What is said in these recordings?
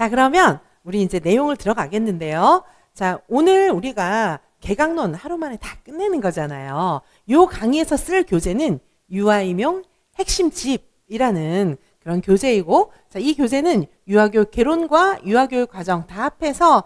자, 그러면 우리 이제 내용을 들어가겠는데요. 자, 오늘 우리가 개강론 하루 만에 다 끝내는 거잖아요. 요 강의에서 쓸 교재는 유아임용 핵심집이라는 그런 교재이고, 자, 이 교재는 유아교육 개론과 유아교육 과정 다 합해서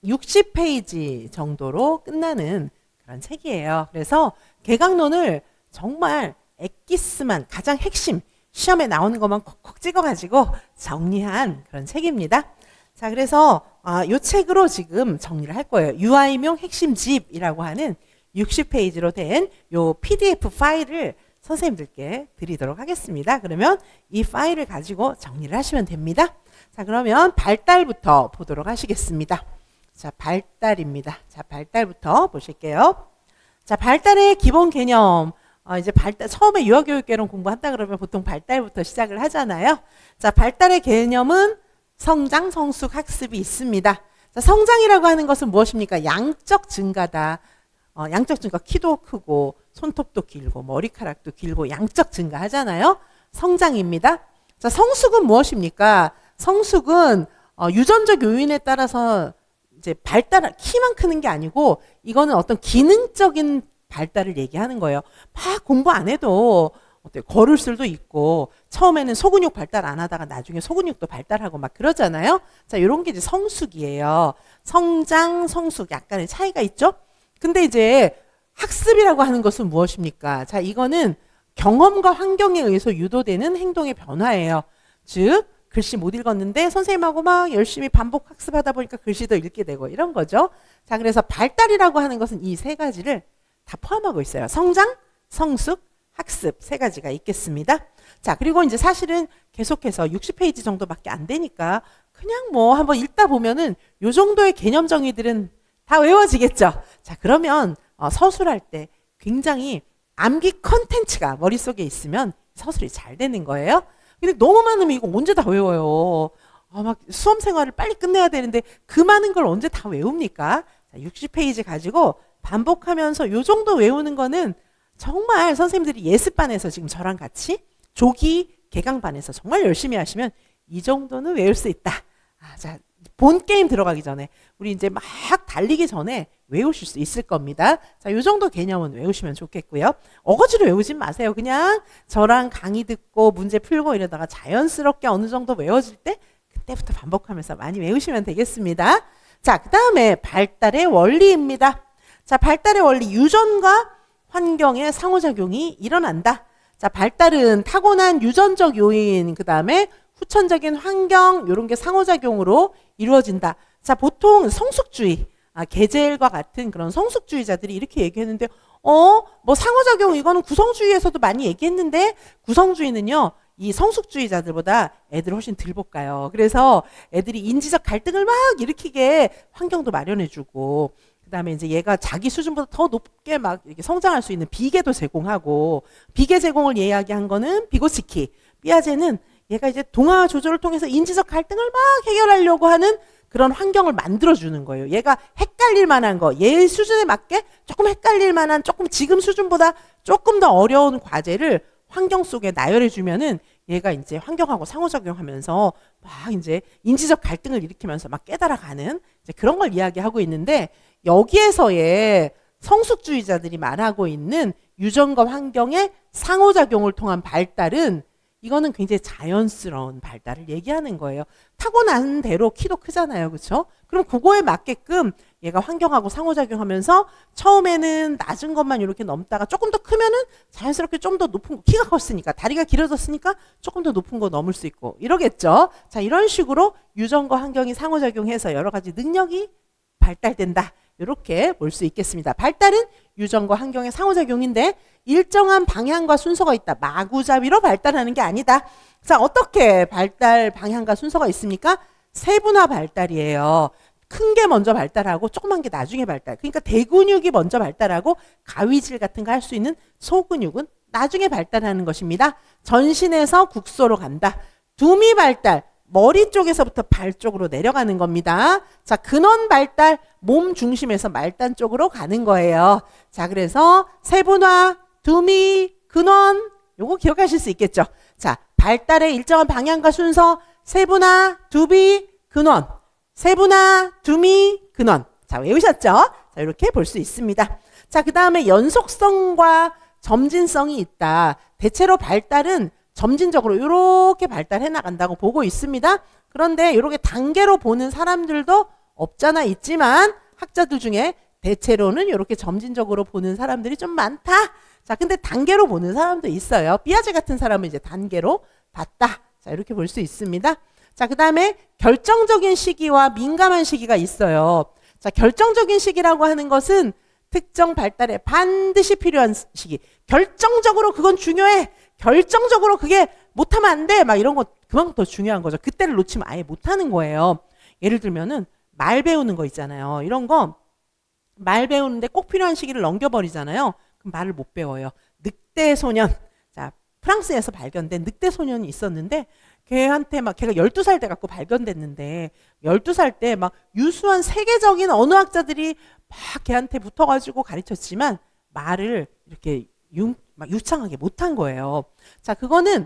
60페이지 정도로 끝나는 그런 책이에요. 그래서 개강론을 정말 엑기스만 가장 핵심 시험에 나오는 것만 콕콕 찍어가지고 정리한 그런 책입니다. 자, 그래서 이 책으로 지금 정리를 할 거예요. 유아임용 핵심집이라고 하는 60페이지로 된 요 PDF 파일을 선생님들께 드리도록 하겠습니다. 그러면 이 파일을 가지고 정리를 하시면 됩니다. 자, 그러면 발달부터 보도록 하시겠습니다. 자, 발달입니다. 자, 발달부터 보실게요. 자, 발달의 기본 개념. 이제 발달, 처음에 유아교육개론 공부한다 그러면 보통 발달부터 시작을 하잖아요. 자, 발달의 개념은 성장, 성숙, 학습이 있습니다. 자, 성장이라고 하는 것은 무엇입니까? 양적 증가다. 양적 증가, 키도 크고, 손톱도 길고, 머리카락도 길고, 양적 증가하잖아요. 성장입니다. 자, 성숙은 무엇입니까? 성숙은 유전적 요인에 따라서 이제 키만 크는 게 아니고, 이거는 어떤 기능적인 발달을 얘기하는 거예요. 막 공부 안 해도 걸을 수도 있고, 처음에는 소근육 발달 안 하다가 나중에 소근육도 발달하고 막 그러잖아요. 자, 이런 게 이제 성숙이에요. 성장, 성숙 약간의 차이가 있죠. 근데 이제 학습이라고 하는 것은 무엇입니까? 자, 이거는 경험과 환경에 의해서 유도되는 행동의 변화예요. 즉, 글씨 못 읽었는데 선생님하고 막 열심히 반복 학습하다 보니까 글씨도 읽게 되고 이런 거죠. 자, 그래서 발달이라고 하는 것은 이 세 가지를 다 포함하고 있어요. 성장, 성숙, 학습 세 가지가 있겠습니다. 자, 그리고 이제 사실은 계속해서 60페이지 정도밖에 안 되니까 그냥 뭐 한번 읽다 보면은 요 정도의 개념 정의들은 다 외워지겠죠. 자, 그러면 서술할 때 굉장히 암기 컨텐츠가 머릿속에 있으면 서술이 잘 되는 거예요. 근데 너무 많으면 이거 언제 다 외워요. 막 수험 생활을 빨리 끝내야 되는데 그 많은 걸 언제 다 외웁니까? 자, 60페이지 가지고 반복하면서 요 정도 외우는 거는 정말 선생님들이 예습반에서 지금 저랑 같이 조기 개강반에서 정말 열심히 하시면 이 정도는 외울 수 있다. 자, 본 게임 들어가기 전에 우리 이제 막 달리기 전에 외우실 수 있을 겁니다. 자, 요 정도 개념은 외우시면 좋겠고요. 어거지로 외우진 마세요. 그냥 저랑 강의 듣고 문제 풀고 이러다가 자연스럽게 어느 정도 외워질 때 그때부터 반복하면서 많이 외우시면 되겠습니다. 자, 그 다음에 발달의 원리입니다. 자, 발달의 원리, 유전과 환경의 상호작용이 일어난다. 자, 발달은 타고난 유전적 요인, 그 다음에 후천적인 환경, 이런 게 상호작용으로 이루어진다. 자, 보통 성숙주의, 게젤과 같은 그런 성숙주의자들이 이렇게 얘기했는데, 뭐 상호작용, 이거는 구성주의에서도 많이 얘기했는데, 구성주의는요, 이 성숙주의자들보다 애들 훨씬 덜 볶아요. 그래서 애들이 인지적 갈등을 막 일으키게 환경도 마련해주고, 그 다음에 이제 얘가 자기 수준보다 더 높게 막 이렇게 성장할 수 있는 비계도 제공하고, 비계 제공을 이야기한 거는 비고스키, 삐아제는 얘가 이제 동화 조절을 통해서 인지적 갈등을 막 해결하려고 하는 그런 환경을 만들어주는 거예요. 얘가 헷갈릴 만한 거, 얘 수준에 맞게 조금 헷갈릴 만한, 조금 지금 수준보다 조금 더 어려운 과제를 환경 속에 나열해주면은 얘가 이제 환경하고 상호작용하면서 막 이제 인지적 갈등을 일으키면서 막 깨달아가는 이제 그런 걸 이야기하고 있는데, 여기에서의 성숙주의자들이 말하고 있는 유전과 환경의 상호작용을 통한 발달은 이거는 굉장히 자연스러운 발달을 얘기하는 거예요. 타고난 대로 키도 크잖아요. 그렇죠? 그럼 그거에 맞게끔 얘가 환경하고 상호작용하면서 처음에는 낮은 것만 이렇게 넘다가 조금 더 크면은 자연스럽게 좀 더 높은 거, 키가 컸으니까 다리가 길어졌으니까 조금 더 높은 거 넘을 수 있고 이러겠죠. 자, 이런 식으로 유전과 환경이 상호작용해서 여러 가지 능력이 발달된다. 이렇게 볼 수 있겠습니다. 발달은 유전과 환경의 상호작용인데 일정한 방향과 순서가 있다. 마구잡이로 발달하는 게 아니다. 자, 어떻게 발달 방향과 순서가 있습니까? 세분화 발달이에요. 큰 게 먼저 발달하고 조그만 게 나중에 발달. 그러니까 대근육이 먼저 발달하고 가위질 같은 거 할 수 있는 소근육은 나중에 발달하는 것입니다. 전신에서 국소로 간다. 두미 발달. 머리 쪽에서부터 발 쪽으로 내려가는 겁니다. 자, 근원 발달, 몸 중심에서 말단 쪽으로 가는 거예요. 자, 그래서 세분화, 두미, 근원, 요거 기억하실 수 있겠죠. 자, 발달의 일정한 방향과 순서, 세분화, 두비, 근원, 세분화, 두미, 근원. 자, 외우셨죠? 자, 이렇게 볼 수 있습니다. 자, 그 다음에 연속성과 점진성이 있다. 대체로 발달은 점진적으로 이렇게 발달해 나간다고 보고 있습니다. 그런데 이렇게 단계로 보는 사람들도 없잖아 있지만 학자들 중에 대체로는 이렇게 점진적으로 보는 사람들이 좀 많다. 자, 근데 단계로 보는 사람도 있어요. 삐아제 같은 사람은 이제 단계로 봤다. 자, 이렇게 볼 수 있습니다. 자, 그 다음에 결정적인 시기와 민감한 시기가 있어요. 자, 결정적인 시기라고 하는 것은 특정 발달에 반드시 필요한 시기. 결정적으로 그건 중요해. 결정적으로 그게 못하면 안 돼. 막 이런 거 그만큼 더 중요한 거죠. 그때를 놓치면 아예 못하는 거예요. 예를 들면은 말 배우는 거 있잖아요. 이런 거 말 배우는데 꼭 필요한 시기를 넘겨버리잖아요. 그럼 말을 못 배워요. 늑대 소년. 자, 프랑스에서 발견된 늑대 소년이 있었는데 걔한테 막 걔가 12살 때 갖고 발견됐는데 12살 때 막 유수한 세계적인 언어학자들이 막 걔한테 붙어가지고 가르쳤지만 말을 이렇게 막 유창하게 못한 거예요. 자, 그거는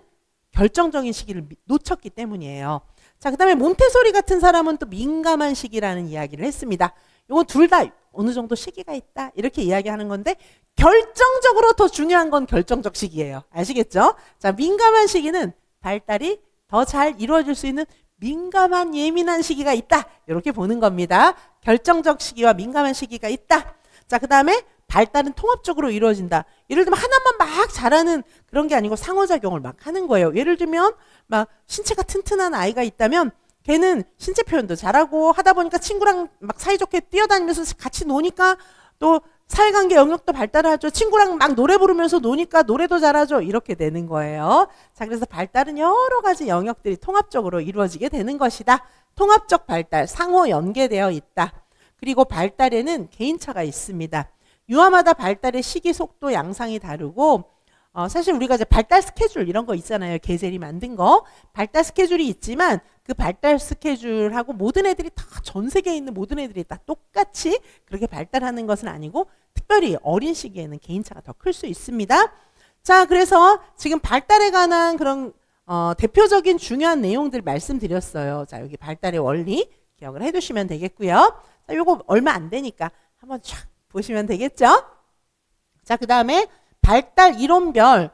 결정적인 시기를 놓쳤기 때문이에요. 자, 그 다음에 몬테소리 같은 사람은 또 민감한 시기라는 이야기를 했습니다. 이거 둘 다 어느 정도 시기가 있다 이렇게 이야기하는 건데 결정적으로 더 중요한 건 결정적 시기예요. 아시겠죠? 자, 민감한 시기는 발달이 더 잘 이루어질 수 있는 민감한 예민한 시기가 있다. 이렇게 보는 겁니다. 결정적 시기와 민감한 시기가 있다. 자, 그 다음에 발달은 통합적으로 이루어진다. 예를 들면 하나만 막 잘하는 그런 게 아니고 상호작용을 막 하는 거예요. 예를 들면 막 신체가 튼튼한 아이가 있다면 걔는 신체 표현도 잘하고 하다 보니까 친구랑 막 사이좋게 뛰어다니면서 같이 노니까 또 사회관계 영역도 발달하죠. 친구랑 막 노래 부르면서 노니까 노래도 잘하죠. 이렇게 되는 거예요. 자, 그래서 발달은 여러 가지 영역들이 통합적으로 이루어지게 되는 것이다. 통합적 발달, 상호 연계되어 있다. 그리고 발달에는 개인차가 있습니다. 유아마다 발달의 시기, 속도, 양상이 다르고 사실 우리가 이제 발달 스케줄 이런 거 있잖아요. 게젤이 만든 거. 발달 스케줄이 있지만 그 발달 스케줄하고 모든 애들이 다 전 세계에 있는 모든 애들이 다 똑같이 그렇게 발달하는 것은 아니고 특별히 어린 시기에는 개인차가 더 클 수 있습니다. 자, 그래서 지금 발달에 관한 그런 대표적인 중요한 내용들 말씀드렸어요. 자, 여기 발달의 원리 기억을 해두시면 되겠고요. 자, 요거 얼마 안 되니까 한번 쫙 보시면 되겠죠? 자, 그 다음에 발달 이론별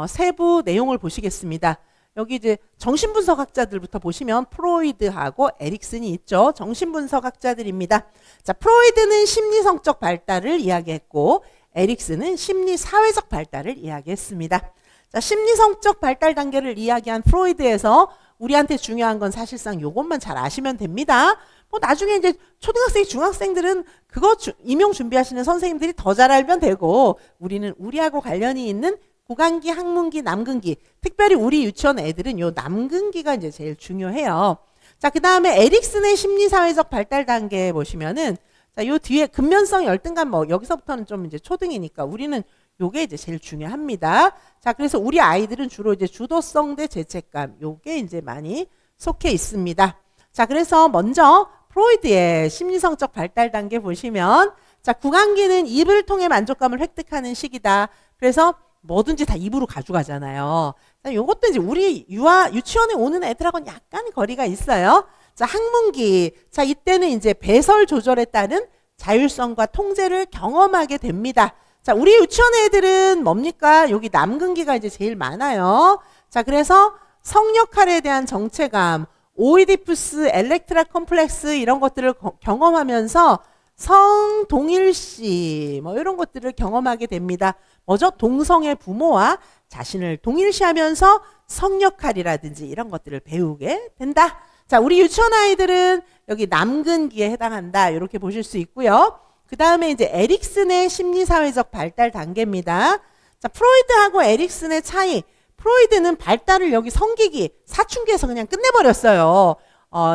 세부 내용을 보시겠습니다. 여기 이제 정신분석 학자들부터 보시면 프로이드하고 에릭슨이 있죠. 정신분석 학자들입니다. 자, 프로이드는 심리성적 발달을 이야기했고 에릭슨은 심리사회적 발달을 이야기했습니다. 자, 심리성적 발달 단계를 이야기한 프로이드에서 우리한테 중요한 건 사실상 이것만 잘 아시면 됩니다. 뭐 나중에 이제 초등학생, 중학생들은 그거 임용 준비하시는 선생님들이 더 잘 알면 되고 우리는 우리하고 관련이 있는 고강기, 학문기, 남근기, 특별히 우리 유치원 애들은 요 남근기가 이제 제일 중요해요. 자, 그 다음에 에릭슨의 심리사회적 발달 단계 보시면은 자, 요 뒤에 근면성 열등감 뭐 여기서부터는 좀 이제 초등이니까 우리는 요게 이제 제일 중요합니다. 자, 그래서 우리 아이들은 주로 이제 주도성 대 죄책감 요게 이제 많이 속해 있습니다. 자, 그래서 먼저 프로이드의 심리성적 발달 단계 보시면 자, 구강기는 입을 통해 만족감을 획득하는 시기다. 그래서 뭐든지 다 입으로 가져가잖아요. 자, 요것도 이제 우리 유치원에 오는 애들하고는 약간 거리가 있어요. 자, 학문기. 자, 이때는 이제 배설 조절에 따른 자율성과 통제를 경험하게 됩니다. 자, 우리 유치원 애들은 뭡니까? 여기 남근기가 이제 제일 많아요. 자, 그래서 성역할에 대한 정체감, 오이디푸스, 엘렉트라 컴플렉스 이런 것들을 경험하면서 성동일시 뭐 이런 것들을 경험하게 됩니다. 뭐죠? 동성의 부모와 자신을 동일시하면서 성역할이라든지 이런 것들을 배우게 된다. 자, 우리 유치원 아이들은 여기 남근기에 해당한다. 이렇게 보실 수 있고요. 그 다음에 이제 에릭슨의 심리사회적 발달 단계입니다. 자, 프로이드하고 에릭슨의 차이. 프로이드는 발달을 여기 성기기, 사춘기에서 그냥 끝내버렸어요.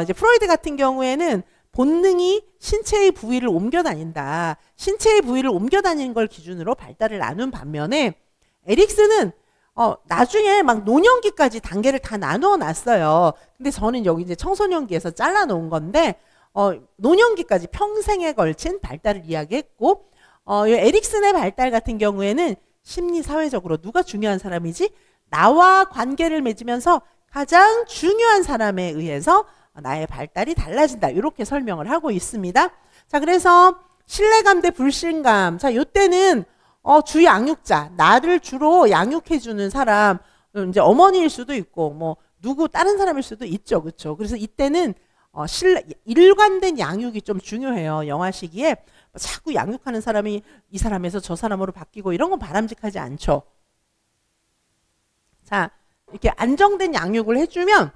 이제 프로이드 같은 경우에는 본능이 신체의 부위를 옮겨 다닌다. 신체의 부위를 옮겨 다니는 걸 기준으로 발달을 나눈 반면에 에릭슨은 나중에 막 노년기까지 단계를 다 나누어 놨어요. 근데 저는 여기 이제 청소년기에서 잘라 놓은 건데 노년기까지 평생에 걸친 발달을 이야기했고 에릭슨의 발달 같은 경우에는 심리사회적으로 누가 중요한 사람이지? 나와 관계를 맺으면서 가장 중요한 사람에 의해서 나의 발달이 달라진다. 이렇게 설명을 하고 있습니다. 자, 그래서 신뢰감 대 불신감. 자, 요때는 주 양육자, 나를 주로 양육해주는 사람, 이제 어머니일 수도 있고, 뭐, 누구, 다른 사람일 수도 있죠. 그쵸? 그래서 이때는, 일관된 양육이 좀 중요해요. 영아 시기에. 자꾸 양육하는 사람이 이 사람에서 저 사람으로 바뀌고 이런 건 바람직하지 않죠. 자, 이렇게 안정된 양육을 해주면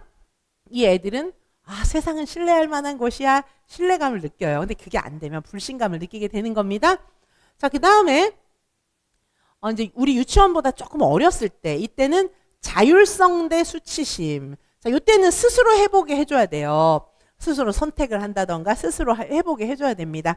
이 애들은 세상은 신뢰할 만한 곳이야. 신뢰감을 느껴요. 근데 그게 안 되면 불신감을 느끼게 되는 겁니다. 자, 그 다음에 이제 우리 유치원보다 조금 어렸을 때 이때는 자율성 대 수치심. 자, 이때는 스스로 해보게 해줘야 돼요. 스스로 선택을 한다던가 스스로 해보게 해줘야 됩니다.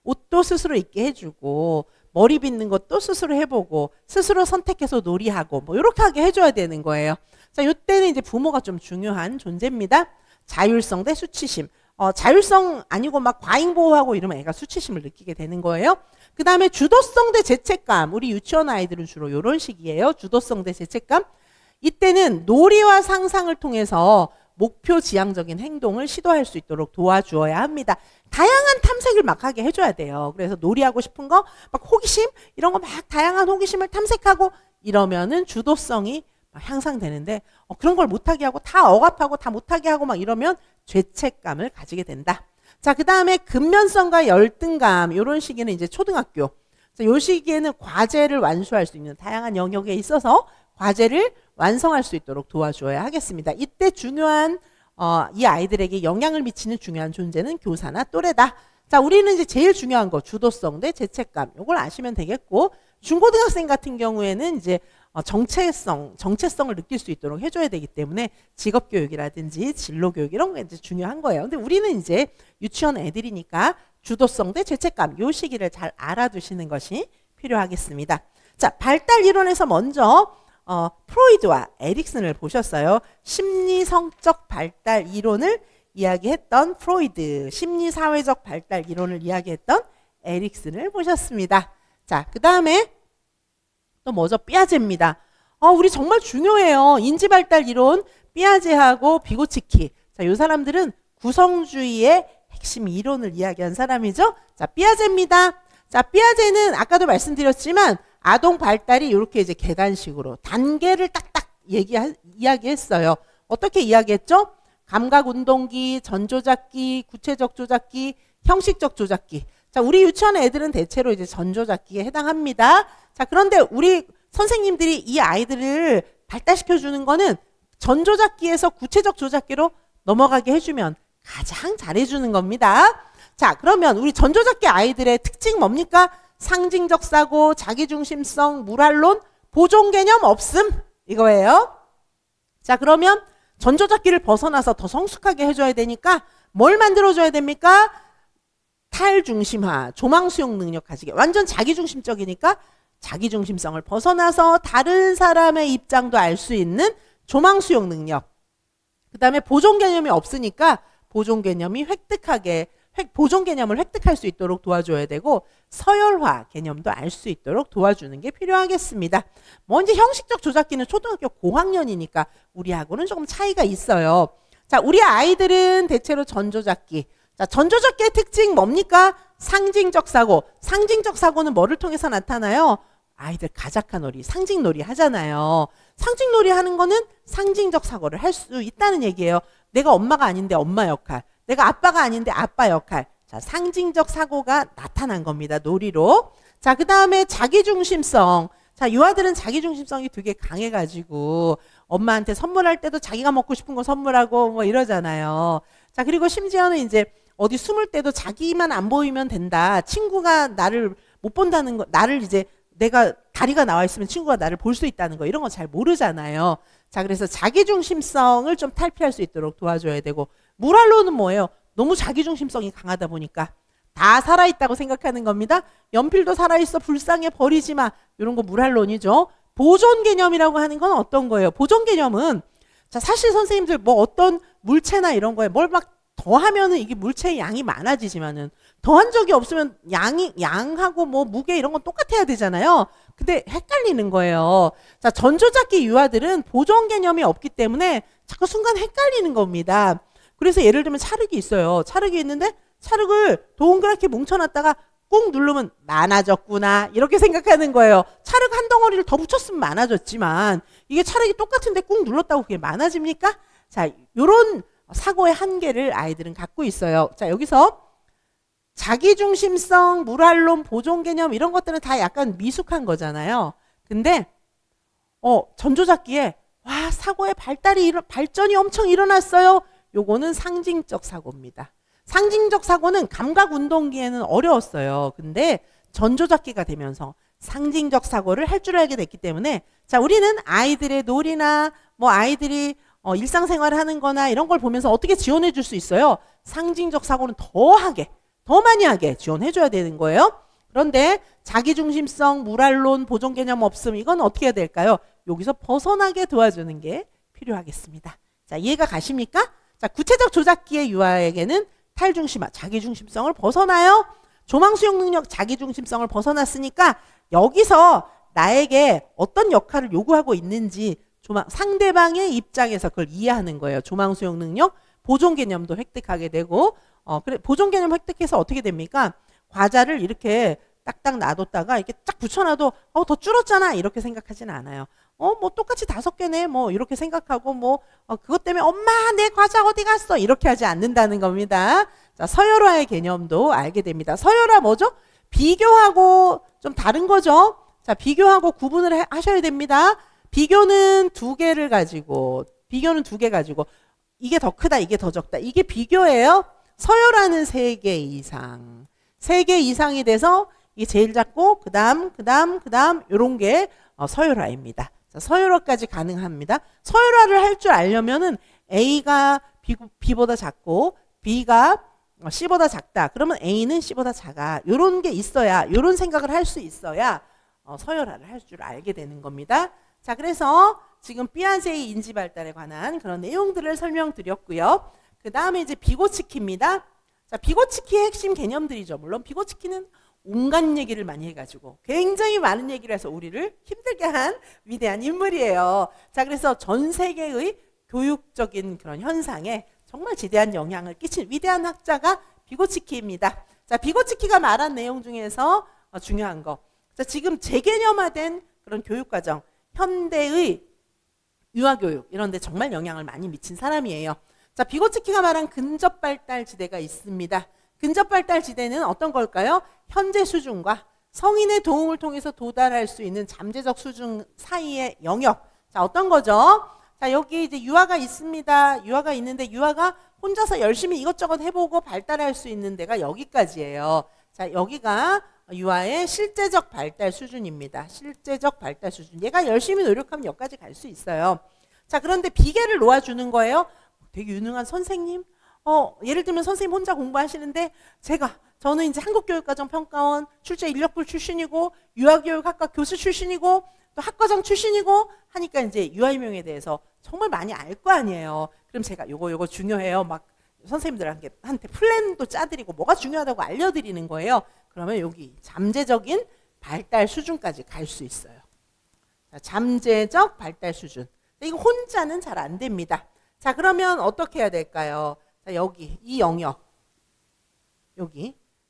옷도 스스로 입게 해주고 머리 빗는 것도 스스로 해보고 스스로 선택해서 놀이하고 뭐 이렇게 하게 해줘야 되는 거예요. 자, 이때는 이제 부모가 좀 중요한 존재입니다. 자율성 대 수치심. 자율성 아니고 막 과잉 보호하고 이러면 애가 수치심을 느끼게 되는 거예요. 그 다음에 주도성 대 죄책감. 우리 유치원 아이들은 주로 이런 식이에요. 주도성 대 죄책감. 이때는 놀이와 상상을 통해서 목표 지향적인 행동을 시도할 수 있도록 도와주어야 합니다. 다양한 탐색을 막 하게 해줘야 돼요. 그래서 놀이하고 싶은 거, 막 호기심, 이런 거 막 다양한 호기심을 탐색하고 이러면은 주도성이 막 향상되는데 그런 걸 못하게 하고 다 억압하고 다 못하게 하고 막 이러면 죄책감을 가지게 된다. 자, 그 다음에 근면성과 열등감. 이런 시기는 이제 초등학교. 자, 요 시기에는 과제를 완수할 수 있는 다양한 영역에 있어서 과제를 완성할 수 있도록 도와줘야 하겠습니다. 이때 중요한 이 아이들에게 영향을 미치는 중요한 존재는 교사나 또래다. 자, 우리는 이제 제일 중요한 거 주도성 대 죄책감. 이걸 아시면 되겠고 중고등학생 같은 경우에는 이제 정체성을 느낄 수 있도록 해줘야 되기 때문에 직업교육이라든지 진로교육 이런 게 이제 중요한 거예요. 근데 우리는 이제 유치원 애들이니까 주도성 대 죄책감 요 시기를 잘 알아두시는 것이 필요하겠습니다. 자, 발달 이론에서 먼저 프로이드와 에릭슨을 보셨어요. 심리성적 발달 이론을 이야기했던 프로이드, 심리사회적 발달 이론을 이야기했던 에릭슨을 보셨습니다. 자, 그 다음에 또 뭐죠? 삐아제입니다. 우리 정말 중요해요. 인지발달 이론, 삐아제하고 비고치키. 자, 이 사람들은 구성주의의 핵심 이론을 이야기한 사람이죠. 자, 삐아제입니다. 자, 삐아제는 아까도 말씀드렸지만 아동 발달이 이렇게 이제 계단식으로 단계를 딱딱 이야기했어요. 어떻게 이야기했죠? 감각 운동기, 전조작기, 구체적 조작기, 형식적 조작기. 자, 우리 유치원 애들은 대체로 이제 전조작기에 해당합니다. 자, 그런데 우리 선생님들이 이 아이들을 발달시켜 주는 거는 전조작기에서 구체적 조작기로 넘어가게 해주면 가장 잘해주는 겁니다. 자, 그러면 우리 전조작기 아이들의 특징 뭡니까? 상징적 사고, 자기중심성, 물활론, 보존 개념 없음 이거예요. 자, 그러면 전조작기를 벗어나서 더 성숙하게 해줘야 되니까 뭘 만들어줘야 됩니까? 탈중심화, 조망수용 능력 가지게. 완전 자기중심적이니까 자기중심성을 벗어나서 다른 사람의 입장도 알 수 있는 조망수용 능력. 그 다음에 보존 개념이 없으니까 보존 개념을 획득할 수 있도록 도와줘야 되고 서열화 개념도 알 수 있도록 도와주는 게 필요하겠습니다. 먼저 형식적 조작기는 초등학교 고학년이니까 우리하고는 조금 차이가 있어요. 자, 우리 아이들은 대체로 전조작기. 자, 전조작기의 특징 뭡니까? 상징적 사고. 상징적 사고는 뭐를 통해서 나타나요? 아이들 가작하놀이, 상징놀이 하잖아요. 상징놀이 하는 거는 상징적 사고를 할 수 있다는 얘기예요. 내가 엄마가 아닌데 엄마 역할, 내가 아빠가 아닌데 아빠 역할. 자, 상징적 사고가 나타난 겁니다. 놀이로. 자, 그 다음에 자기중심성. 자, 요 아들은 자기중심성이 되게 강해가지고 엄마한테 선물할 때도 자기가 먹고 싶은 거 선물하고 뭐 이러잖아요. 자, 그리고 심지어는 이제 어디 숨을 때도 자기만 안 보이면 된다. 친구가 나를 못 본다는 거, 나를 이제 내가 다리가 나와 있으면 친구가 나를 볼 수 있다는 거 이런 거 잘 모르잖아요. 자, 그래서 자기중심성을 좀 탈피할 수 있도록 도와줘야 되고 물활로는 뭐예요? 너무 자기중심성이 강하다 보니까 다 살아있다고 생각하는 겁니다. 연필도 살아있어 불쌍해 버리지 마. 이런 거 물활론이죠. 보존 개념이라고 하는 건 어떤 거예요? 보존 개념은 자, 사실 선생님들 뭐 어떤 물체나 이런 거에 뭘 막 더하면은 이게 물체의 양이 많아지지만은 더한 적이 없으면 양하고 뭐 무게 이런 건 똑같아야 되잖아요. 근데 헷갈리는 거예요. 자, 전조작기 유아들은 보존 개념이 없기 때문에 자꾸 순간 헷갈리는 겁니다. 그래서 예를 들면 찰흙이 있어요. 찰흙이 있는데 찰흙을 동그랗게 뭉쳐놨다가 꾹 누르면 많아졌구나 이렇게 생각하는 거예요. 찰흙 한 덩어리를 더 붙였으면 많아졌지만 이게 찰흙이 똑같은데 꾹 눌렀다고 그게 많아집니까? 자, 요런 사고의 한계를 아이들은 갖고 있어요. 자, 여기서 자기중심성, 물활론, 보존개념 이런 것들은 다 약간 미숙한 거잖아요. 근데 전조잡기에 와, 사고의 발전이 엄청 일어났어요. 요거는 상징적 사고입니다. 상징적 사고는 감각운동기에는 어려웠어요. 근데 전조잡기가 되면서 상징적 사고를 할 줄 알게 됐기 때문에 자, 우리는 아이들의 놀이나 뭐 아이들이 일상생활을 하는 거나 이런 걸 보면서 어떻게 지원해 줄 수 있어요? 상징적 사고는 더 많이 하게 지원해 줘야 되는 거예요. 그런데 자기중심성, 물활론, 보존개념 없음 이건 어떻게 해야 될까요? 여기서 벗어나게 도와주는 게 필요하겠습니다. 자, 이해가 가십니까? 자, 구체적 조작기의 유아에게는 탈중심화, 자기중심성을 벗어나요. 조망수용 능력, 자기중심성을 벗어났으니까 여기서 나에게 어떤 역할을 요구하고 있는지 상대방의 입장에서 그걸 이해하는 거예요. 조망수용 능력, 보존개념도 획득하게 되고 그래 보존개념 획득해서 어떻게 됩니까? 과자를 이렇게 딱딱 놔뒀다가 이렇게 쫙 붙여놔도 더 줄었잖아 이렇게 생각하지는 않아요. 뭐 똑같이 5개네 뭐 이렇게 생각하고 뭐 그것 때문에 엄마 내 과자 어디 갔어 이렇게 하지 않는다는 겁니다. 자, 서열화의 개념도 알게 됩니다. 서열화 뭐죠? 비교하고 좀 다른 거죠. 자, 비교하고 구분을 하셔야 됩니다. 비교는 두 개 가지고 이게 더 크다 이게 더 적다 이게 비교예요. 서열화는 3개 이상 3개 이상이 돼서 이게 제일 작고 그 다음 요런 게 서열화입니다. 자, 서열화까지 가능합니다. 서열화를 할 줄 알려면은 A가 B보다 작고 B가 C보다 작다. 그러면 A는 C보다 작아. 요런 게 있어야 요런 생각을 할 수 있어야 서열화를 할 줄 알게 되는 겁니다. 자, 그래서 지금 피아제의 인지 발달에 관한 그런 내용들을 설명드렸고요. 그 다음에 이제 비고치키입니다. 자, 비고치키의 핵심 개념들이죠. 물론 비고치키는 온갖 얘기를 많이 해가지고 굉장히 많은 얘기를 해서 우리를 힘들게 한 위대한 인물이에요. 자, 그래서 전 세계의 교육적인 그런 현상에 정말 지대한 영향을 끼친 위대한 학자가 비고치키입니다. 자, 비고치키가 말한 내용 중에서 중요한 거. 자, 지금 재개념화된 그런 교육과정, 현대의 유아교육 이런 데 정말 영향을 많이 미친 사람이에요. 자, 비고치키가 말한 근접발달지대가 있습니다. 근접발달지대는 어떤 걸까요? 현재 수준과 성인의 도움을 통해서 도달할 수 있는 잠재적 수준 사이의 영역. 자, 어떤 거죠? 자, 여기 이제 유아가 있습니다. 유아가 있는데 유아가 혼자서 열심히 이것저것 해보고 발달할 수 있는 데가 여기까지예요. 자, 여기가 유아의 실제적 발달 수준입니다. 실제적 발달 수준. 얘가 열심히 노력하면 여기까지 갈 수 있어요. 자, 그런데 비계를 놓아주는 거예요. 되게 유능한 선생님. 예를 들면 선생님 혼자 공부하시는데 저는 이제 한국교육과정평가원 출제 인력부 출신이고 유아교육학과 교수 출신이고 또 학과장 출신이고 하니까 이제 유아임용에 대해서 정말 많이 알 거 아니에요. 그럼 제가 요거 중요해요. 막 선생님들한테 플랜도 짜드리고 뭐가 중요하다고 알려드리는 거예요. 그러면 여기 잠재적인 발달 수준까지 갈 수 있어요. 자, 잠재적 발달 수준. 이거 혼자는 잘 안 됩니다. 자, 그러면 어떻게 해야 될까요? 자, 여기 이 영역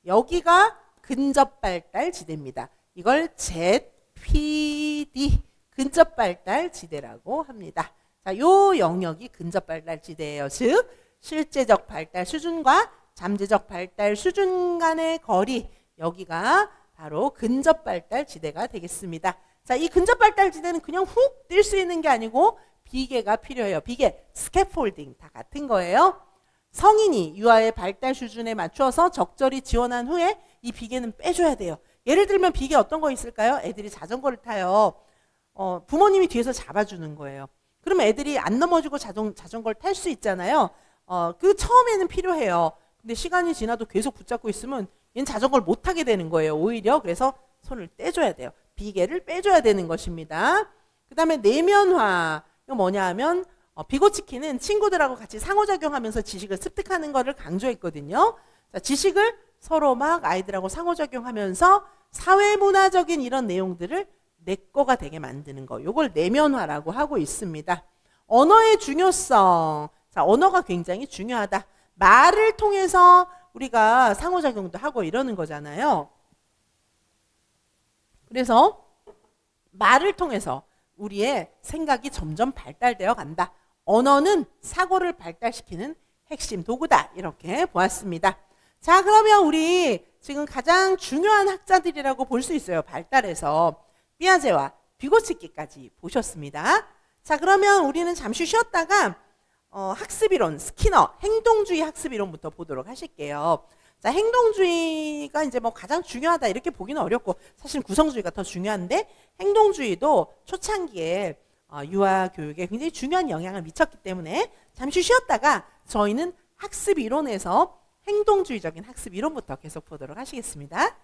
여기가 근접발달 지대입니다. 이걸 ZPD 근접발달 지대라고 합니다. 자, 요 영역이 근접발달 지대예요. 즉 실제적 발달 수준과 잠재적 발달 수준 간의 거리 여기가 바로 근접발달 지대가 되겠습니다. 자, 이 근접발달 지대는 그냥 훅 뛸 수 있는 게 아니고 비계가 필요해요. 비계, 스캐폴딩 다 같은 거예요. 성인이 유아의 발달 수준에 맞춰서 적절히 지원한 후에 이 비계는 빼줘야 돼요. 예를 들면 비계 어떤 거 있을까요? 애들이 자전거를 타요. 부모님이 뒤에서 잡아주는 거예요. 그러면 애들이 안 넘어지고 자전거를 탈 수 있잖아요. 그 처음에는 필요해요. 근데 시간이 지나도 계속 붙잡고 있으면 얘는 자전거를 못 타게 되는 거예요. 오히려 그래서 손을 떼줘야 돼요. 비계를 빼줘야 되는 것입니다. 그 다음에 내면화. 이거 뭐냐 하면 비고치키는 친구들하고 같이 상호작용하면서 지식을 습득하는 것을 강조했거든요. 자, 지식을 서로 막 아이들하고 상호작용하면서 사회문화적인 이런 내용들을 내 거가 되게 만드는 거. 요걸 내면화라고 하고 있습니다. 언어의 중요성. 자, 언어가 굉장히 중요하다. 말을 통해서 우리가 상호작용도 하고 이러는 거잖아요. 그래서 말을 통해서 우리의 생각이 점점 발달되어 간다. 언어는 사고를 발달시키는 핵심 도구다. 이렇게 보았습니다. 자, 그러면 우리 지금 가장 중요한 학자들이라고 볼 수 있어요. 발달에서 피아제와 비고치키까지 보셨습니다. 자, 그러면 우리는 잠시 쉬었다가 학습이론, 스키너, 행동주의 학습이론부터 보도록 하실게요. 자, 행동주의가 이제 뭐 가장 중요하다 이렇게 보기는 어렵고 사실 구성주의가 더 중요한데 행동주의도 초창기에 유아 교육에 굉장히 중요한 영향을 미쳤기 때문에 잠시 쉬었다가 저희는 학습이론에서 행동주의적인 학습이론부터 계속 보도록 하시겠습니다.